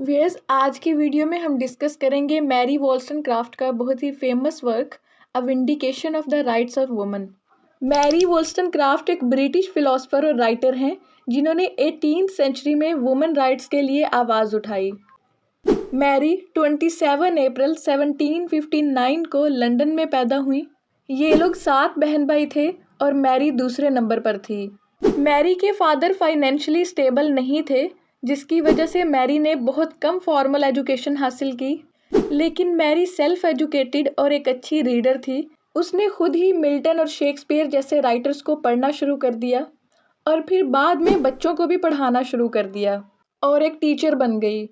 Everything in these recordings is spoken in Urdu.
ویئرز آج کی ویڈیو میں ہم ڈسکس کریں گے میری وولسٹن-کرافٹ کا بہت ہی famous work a vindication of the rights of woman. Mary Wollstonecraft ایک برٹش فلاسفر اور رائٹر ہیں جنہوں نے 18 سینچری میں وومن رائٹس کے لیے آواز اٹھائی۔ میری 27 اپریل 1759 کو لندن میں پیدا ہوئیں۔ یہ لوگ 7 بہن بھائی تھے اور میری دوسرے نمبر پر تھی۔ میری کے فادر فائنینشلی اسٹیبل نہیں تھے، جس کی وجہ سے میری نے بہت کم فارمل ایجوکیشن حاصل کی، لیکن میری سیلف ایجوکیٹڈ اور ایک اچھی ریڈر تھی۔ اس نے خود ہی ملٹن اور شیکسپیئر جیسے رائٹرز کو پڑھنا شروع کر دیا اور پھر بعد میں بچوں کو بھی پڑھانا شروع کر دیا اور ایک ٹیچر بن گئی۔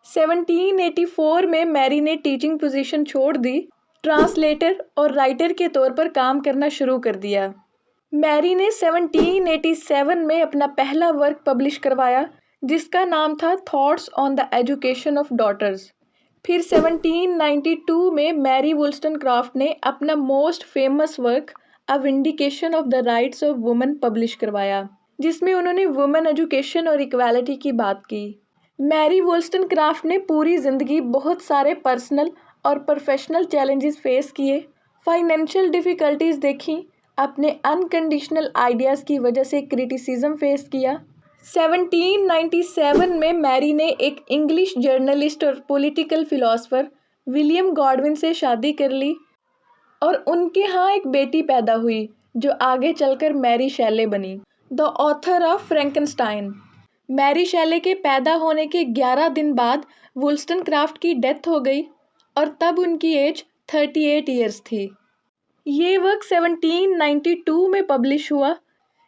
1784 میں میری نے ٹیچنگ پوزیشن چھوڑ دی، ٹرانسلیٹر اور رائٹر کے طور پر کام کرنا شروع کر دیا۔ میری نے 1787 میں اپنا پہلا ورک پبلش کروایا جس کا نام تھا thoughts on the education of daughters. پھر 1792 میں میری وولسٹن-کرافٹ نے اپنا most famous work a vindication of the rights of woman publish کروایا، جس میں انہوں نے وومن ایجوکیشن اور ایکویلٹی کی بات کی۔ میری وولسٹن-کرافٹ نے پوری زندگی بہت سارے پرسنل اور پروفیشنل چیلنجز فیس کیے، فائنینشیل ڈیفیکلٹیز دیکھیں، اپنے انکنڈیشنل آئیڈیاز کی وجہ سے کریٹیسزم فیس کیا۔ 1797 میں میری نے ایک انگلش جرنلسٹ اور پولیٹیکل فلاسفر ولیم گاڈون سے شادی کر لی اور ان کے ہاں ایک بیٹی پیدا ہوئی جو آگے چل کر میری شیلے بنی، دی آتھر آف فرینکنسٹائن۔ میری شیلے کے پیدا ہونے کے 11 دن بعد وولسٹن-کرافٹ کی ڈیتھ ہو گئی اور تب ان کی ایج 38 ایئرس تھی۔ یہ ورک 1792 میں پبلش ہوا۔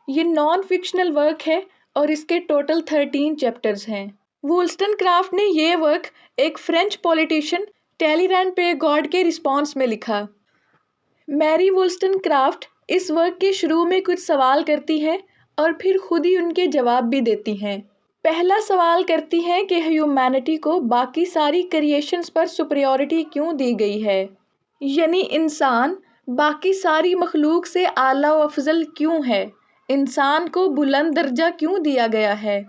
یہ نان فکشنل ورک ہے اور اس کے ٹوٹل 13 چیپٹرز ہیں۔ وولسٹن-کرافٹ نے یہ ورک ایک فرینچ پولیٹیشین ٹیلیرینڈ پیگوڈ کے رسپانس میں لکھا۔ میری وولسٹن-کرافٹ اس ورک کے شروع میں کچھ سوال کرتی ہیں اور پھر خود ہی ان کے جواب بھی دیتی ہیں۔ پہلا سوال کرتی ہیں کہ ہیومینٹی کو باقی ساری کریشنز پر سپریورٹی کیوں دی گئی ہے، یعنی انسان باقی ساری مخلوق سے اعلیٰ و افضل کیوں ہے، انسان کو بلند درجہ کیوں دیا گیا ہے؟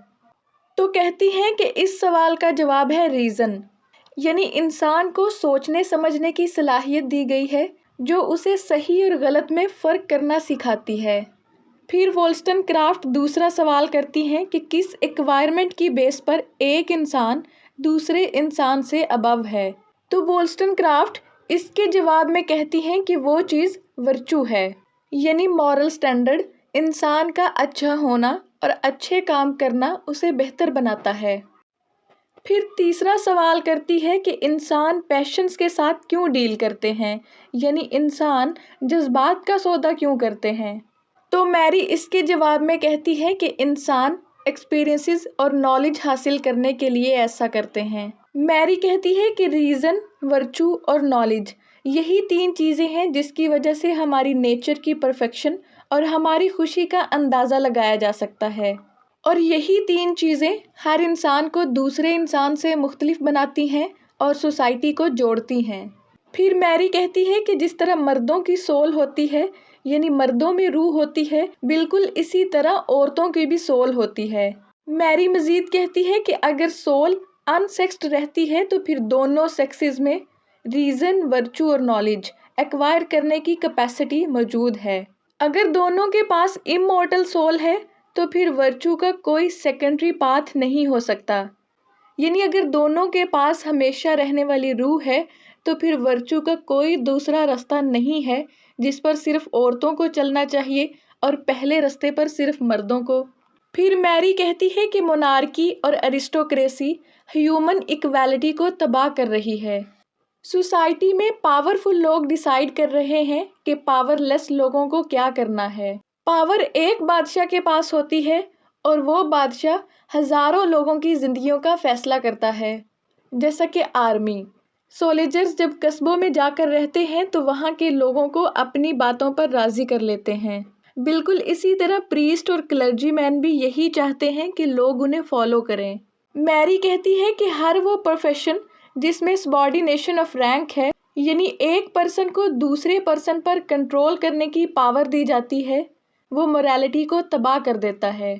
تو کہتی ہیں کہ اس سوال کا جواب ہے ریزن، یعنی انسان کو سوچنے سمجھنے کی صلاحیت دی گئی ہے جو اسے صحیح اور غلط میں فرق کرنا سکھاتی ہے۔ پھر وولسٹن-کرافٹ دوسرا سوال کرتی ہیں کہ کس ایکوائرمنٹ کی بیس پر ایک انسان دوسرے انسان سے ابو ہے، تو وولسٹن-کرافٹ اس کے جواب میں کہتی ہیں کہ وہ چیز ورچو ہے، یعنی مورل سٹینڈرڈ۔ انسان کا اچھا ہونا اور اچھے کام کرنا اسے بہتر بناتا ہے۔ پھر تیسرا سوال کرتی ہے کہ انسان پیشنز کے ساتھ کیوں ڈیل کرتے ہیں، یعنی انسان جذبات کا سودا کیوں کرتے ہیں، تو میری اس کے جواب میں کہتی ہے کہ انسان ایکسپیرینسز اور نالج حاصل کرنے کے لیے ایسا کرتے ہیں۔ میری کہتی ہے کہ ریزن، ورچو اور نالج یہی 3 چیزیں ہیں جس کی وجہ سے ہماری نیچر کی پرفیکشن اور ہماری خوشی کا اندازہ لگایا جا سکتا ہے، اور یہی 3 چیزیں ہر انسان کو دوسرے انسان سے مختلف بناتی ہیں اور سوسائٹی کو جوڑتی ہیں۔ پھر میری کہتی ہے کہ جس طرح مردوں کی سول ہوتی ہے، یعنی مردوں میں روح ہوتی ہے، بالکل اسی طرح عورتوں کی بھی سول ہوتی ہے۔ میری مزید کہتی ہے کہ اگر سول انسیکسڈ رہتی ہے تو پھر دونوں سیکسز میں ریزن، ورچو اور نالج ایکوائر کرنے کی کیپیسٹی موجود ہے۔ اگر دونوں کے پاس امورٹل سول ہے تو پھر ورچو کا کوئی سیکنڈری پاتھ نہیں ہو سکتا، یعنی اگر دونوں کے پاس ہمیشہ رہنے والی روح ہے تو پھر ورچو کا کوئی دوسرا راستہ نہیں ہے جس پر صرف عورتوں کو چلنا چاہیے اور پہلے راستے پر صرف مردوں کو۔ پھر میری کہتی ہے کہ مونارکی اور ایرسٹوکریسی ہیومن ایکویلٹی کو تباہ کر رہی ہے۔ سوسائٹی میں پاورفل لوگ ڈیسائیڈ کر رہے ہیں کہ پاور لیس لوگوں کو کیا کرنا ہے۔ پاور ایک بادشاہ کے پاس ہوتی ہے اور وہ بادشاہ ہزاروں لوگوں کی زندگیوں کا فیصلہ کرتا ہے، جیسا کہ آرمی سولجرز جب قصبوں میں جا کر رہتے ہیں تو وہاں کے لوگوں کو اپنی باتوں پر راضی کر لیتے ہیں۔ بالکل اسی طرح پریسٹ اور کلرجی مین بھی یہی چاہتے ہیں کہ لوگ انہیں فالو کریں۔ میری کہتی ہے کہ ہر وہ پروفیشن جس میں سبارڈینیشن آف رینک ہے، یعنی ایک پرسن کو دوسرے پرسن پر کنٹرول کرنے کی پاور دی جاتی ہے، وہ موریلٹی کو تباہ کر دیتا ہے۔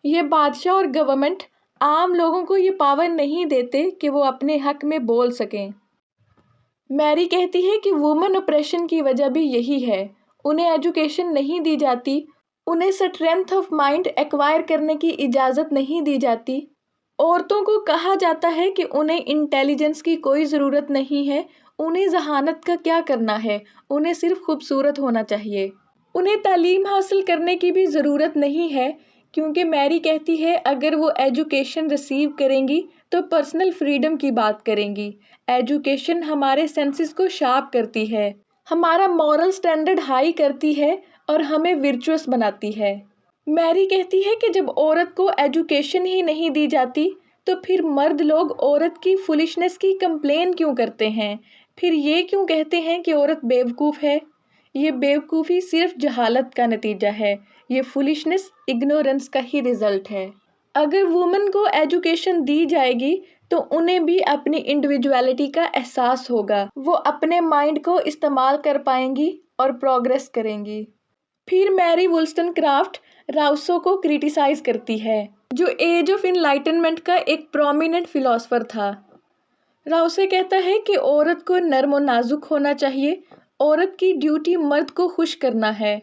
یہ بادشاہ اور گورنمنٹ عام لوگوں کو یہ پاور نہیں دیتے کہ وہ اپنے حق میں بول سکیں۔ میری کہتی ہے کہ وومن اپریشن کی وجہ بھی یہی ہے، انہیں ایجوکیشن نہیں دی جاتی، انہیں اسٹرینتھ آف مائنڈ ایکوائر کرنے کی اجازت نہیں دی جاتی۔ عورتوں کو کہا جاتا ہے کہ انہیں انٹیلیجنس کی کوئی ضرورت نہیں ہے، انہیں ذہانت کا کیا کرنا ہے، انہیں صرف خوبصورت ہونا چاہیے۔ انہیں تعلیم حاصل کرنے کی بھی ضرورت نہیں ہے، کیونکہ میری کہتی ہے اگر وہ ایجوکیشن ریسیو کریں گی تو پرسنل فریڈم کی بات کریں گی۔ ایجوکیشن ہمارے سینسز کو شارپ کرتی ہے، ہمارا مورل سٹینڈرڈ ہائی کرتی ہے اور ہمیں ورچوئس بناتی ہے۔ میری کہتی ہے کہ جب عورت کو ایجوکیشن ہی نہیں دی جاتی تو پھر مرد لوگ عورت کی فولشنس کی کمپلین کیوں کرتے ہیں، پھر یہ کیوں کہتے ہیں کہ عورت بیوقوف ہے۔ یہ بیوقوفی صرف جہالت کا نتیجہ ہے، یہ فولشنس اگنورنس کا ہی رزلٹ ہے۔ اگر وومن کو ایجوکیشن دی جائے گی تو انہیں بھی اپنی انڈیویجویلٹی کا احساس ہوگا، وہ اپنے مائنڈ کو استعمال کر پائیں گی اور پروگریس کریں گی۔ پھر میری وولسٹن کرافٹ راؤسو کو کریٹیسائز کرتی ہے، جو ایج آف انلائٹنمنٹ کا ایک پرومیننٹ فلاسفر تھا۔ راؤسے کہتا ہے کہ عورت کو نرم و نازک ہونا چاہیے، عورت کی ڈیوٹی مرد کو خوش کرنا ہے،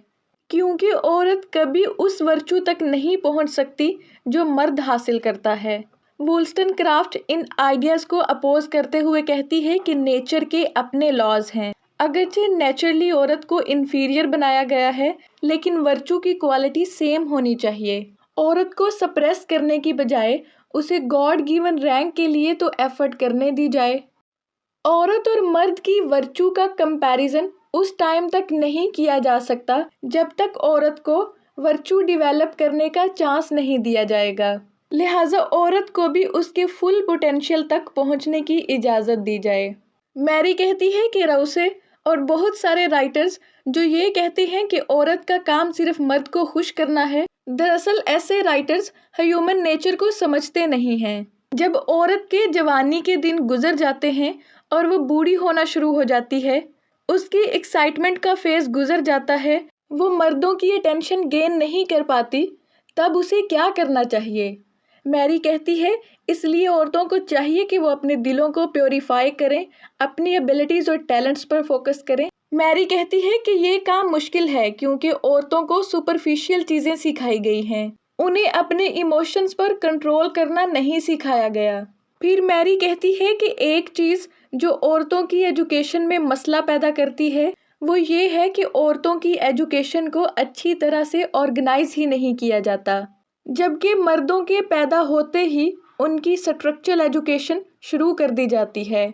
کیونکہ عورت کبھی اس ورچو تک نہیں پہنچ سکتی جو مرد حاصل کرتا ہے۔ وولسٹن کرافٹ ان آئیڈیاز کو اپوز کرتے ہوئے کہتی ہے کہ نیچر کے اپنے لاز ہیں، اگرچہ نیچرلی عورت کو انفیریئر بنایا گیا ہے، لیکن ورچو کی کوالٹی سیم ہونی چاہیے۔ عورت کو سپریس کرنے کی بجائے اسے گاڈ گیون رینک کے لیے تو ایفرٹ کرنے دی جائے۔ عورت اور مرد کی ورچو کا کمپیریزن اس ٹائم تک نہیں کیا جا سکتا جب تک عورت کو ورچو ڈیویلپ کرنے کا چانس نہیں دیا جائے گا، لہٰذا عورت کو بھی اس کے فل پوٹینشیل تک پہنچنے کی اجازت دی جائے۔ میری کہتی ہے کہ راؤسے اور بہت سارے رائٹرز جو یہ کہتے ہیں کہ عورت کا کام صرف مرد کو خوش کرنا ہے، دراصل ایسے رائٹرز ہیومن نیچر کو سمجھتے نہیں ہیں۔ جب عورت کے جوانی کے دن گزر جاتے ہیں اور وہ بوڑھی ہونا شروع ہو جاتی ہے، اس کی ایکسائٹمنٹ کا فیز گزر جاتا ہے، وہ مردوں کی اٹینشن گین نہیں کر پاتی، تب اسے کیا کرنا چاہیے؟ میری کہتی ہے اس لیے عورتوں کو چاہیے کہ وہ اپنے دلوں کو پیوریفائی کریں، اپنی ایبلٹیز اور ٹیلنٹس پر فوکس کریں۔ میری کہتی ہے کہ یہ کام مشکل ہے کیونکہ عورتوں کو سپرفیشل چیزیں سکھائی گئی ہیں، انہیں اپنے ایموشنز پر کنٹرول کرنا نہیں سکھایا گیا۔ پھر میری کہتی ہے کہ ایک چیز جو عورتوں کی ایجوکیشن میں مسئلہ پیدا کرتی ہے وہ یہ ہے کہ عورتوں کی ایجوکیشن کو اچھی طرح سے آرگنائز ہی نہیں کیا جاتا، جبکہ مردوں کے پیدا ہوتے ہی ان کی اسٹرکچرل ایجوکیشن شروع کر دی جاتی ہے۔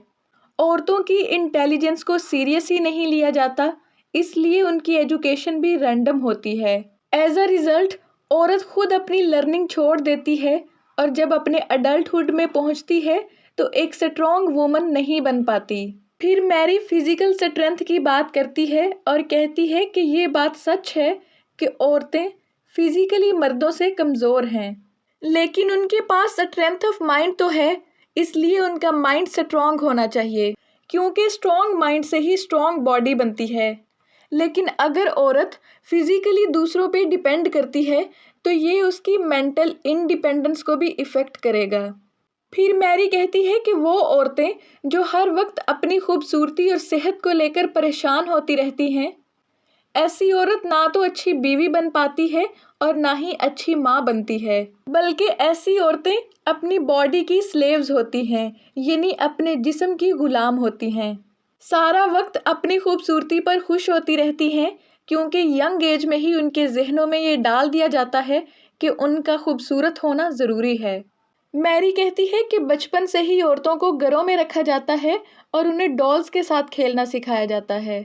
عورتوں کی انٹیلیجنس کو سیریس ہی نہیں لیا جاتا، اس لیے ان کی ایجوکیشن بھی رینڈم ہوتی ہے۔ ایز اے ریزلٹ عورت خود اپنی لرننگ چھوڑ دیتی ہے اور جب اپنے اڈلٹہڈ میں پہنچتی ہے تو ایک اسٹرانگ وومن نہیں بن پاتی۔ پھر میری فزیکل اسٹرینتھ کی بات کرتی ہے اور کہتی ہے کہ یہ بات سچ ہے کہ عورتیں فزیکلی مردوں سے کمزور ہیں، لیکن ان کے پاس اسٹرینتھ آف مائنڈ تو ہے، اس لیے ان کا مائنڈ اسٹرانگ ہونا چاہیے، کیونکہ اسٹرانگ مائنڈ سے ہی اسٹرانگ باڈی بنتی ہے۔ لیکن اگر عورت فزیکلی دوسروں پہ ڈیپینڈ کرتی ہے تو یہ اس کی مینٹل انڈیپینڈنس کو بھی افیکٹ کرے گا۔ پھر میری کہتی ہے کہ وہ عورتیں جو ہر وقت اپنی خوبصورتی اور صحت کو لے کر پریشان ہوتی رہتی ہیں، ایسی عورت نہ تو اچھی بیوی بن پاتی ہے اور نہ ہی اچھی ماں بنتی ہے، بلکہ ایسی عورتیں اپنی باڈی کی سلیوز ہوتی ہیں، یعنی اپنے جسم کی غلام ہوتی ہیں، سارا وقت اپنی خوبصورتی پر خوش ہوتی رہتی ہیں، کیونکہ ینگ ایج میں ہی ان کے ذہنوں میں یہ ڈال دیا جاتا ہے کہ ان کا خوبصورت ہونا ضروری ہے۔ میری کہتی ہے کہ بچپن سے ہی عورتوں کو گھروں میں رکھا جاتا ہے اور انہیں ڈالز کے ساتھ کھیلنا سکھایا جاتا ہے۔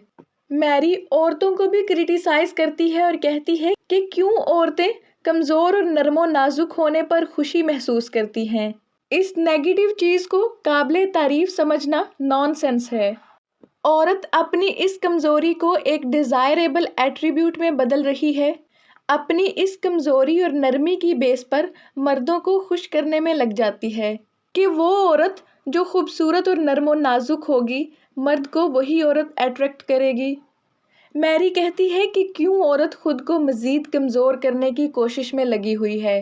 میری عورتوں کو بھی کریٹیسائز کرتی ہے اور کہتی ہے کہ کیوں عورتیں کمزور اور نرم و نازک ہونے پر خوشی محسوس کرتی ہیں۔ اس نیگیٹو چیز کو قابل تعریف سمجھنا نان سینس ہے۔ عورت اپنی اس کمزوری کو ایک ڈیزائریبل ایٹریبیوٹ میں بدل رہی ہے، اپنی اس کمزوری اور نرمی کی بیس پر مردوں کو خوش کرنے میں لگ جاتی ہے کہ وہ عورت جو خوبصورت اور نرم و نازک ہوگی، مرد کو وہی عورت اٹریکٹ کرے گی۔ میری کہتی ہے کہ کیوں عورت خود کو مزید کمزور کرنے کی کوشش میں لگی ہوئی ہے۔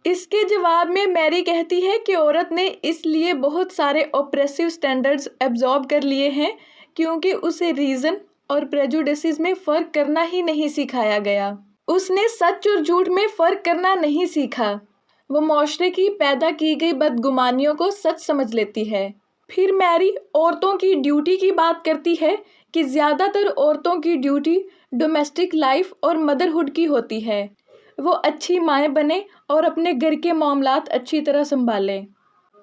اس کے جواب میں میری کہتی ہے کہ عورت نے اس لیے بہت سارے اوپریسو سٹینڈرڈز ایبزارب کر لیے ہیں کیونکہ اسے ریزن اور پریجوڈیسز میں فرق کرنا ہی نہیں سکھایا گیا۔ اس نے سچ اور جھوٹ میں فرق کرنا نہیں سیکھا۔ وہ معاشرے کی پیدا کی گئی بدگمانیوں کو سچ سمجھ لیتی ہے۔ پھر میری عورتوں کی ڈیوٹی کی بات کرتی ہے کہ زیادہ تر عورتوں کی ڈیوٹی ڈومیسٹک لائف اور مدرہڈ کی ہوتی ہے۔ وہ اچھی مائیں بنیں اور اپنے گھر کے معاملات اچھی طرح سنبھالیں۔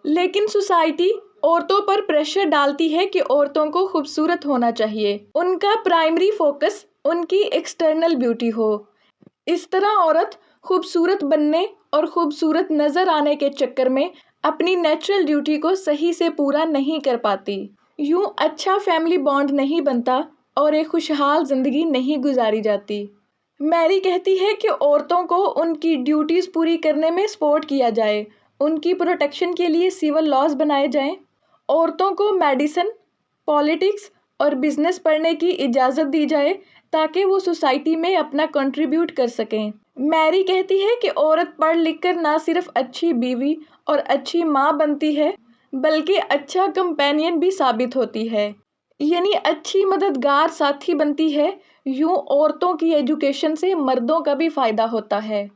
لیکن سوسائٹی عورتوں پر پریشر ڈالتی ہے کہ عورتوں کو خوبصورت ہونا چاہیے۔ ان کا پرائمری فوکس ان کی ایکسٹرنل بیوٹی ہو۔ اس طرح عورت خوبصورت بننے اور خوبصورت نظر آنے کے چکر میں اپنی نیچرل ڈیوٹی کو صحیح سے پورا نہیں کر پاتی۔ یوں اچھا فیملی بانڈ نہیں بنتا اور ایک خوشحال زندگی نہیں گزاری جاتی۔ میری کہتی ہے کہ عورتوں کو ان کی ڈیوٹیز پوری کرنے میں سپورٹ کیا جائے، ان کی پروٹیکشن کے لیے سول لاز بنائے جائیں، عورتوں کو میڈیسن، پالیٹکس اور بزنس پڑھنے کی اجازت دی جائے تاکہ وہ سوسائٹی میں اپنا کنٹریبیوٹ کر سکیں۔ میری کہتی ہے کہ عورت پڑھ لکھ کر نہ صرف اچھی بیوی اور اچھی ماں بنتی ہے بلکہ اچھا کمپینین بھی ثابت ہوتی ہے، یعنی اچھی مددگار ساتھی بنتی ہے۔ یوں عورتوں کی ایجوکیشن سے مردوں کا بھی فائدہ ہوتا ہے۔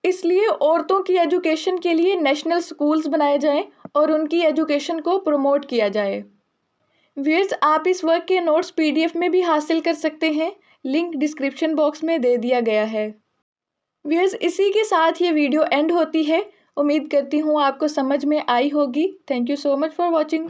اس لیے عورتوں کی ایجوکیشن کے لیے نیشنل سکولز بنائے جائیں اور ان کی ایجوکیشن کو پروموٹ کیا جائے۔ ویئرز، آپ اس ورک کے نوٹس PDF میں بھی حاصل کر سکتے ہیں، لنک ڈسکرپشن باکس میں دے دیا گیا ہے۔ ویئرز، اسی کے ساتھ یہ ویڈیو اینڈ ہوتی ہے۔ امید کرتی ہوں آپ کو سمجھ میں آئی ہوگی۔ Thank you so much for watching.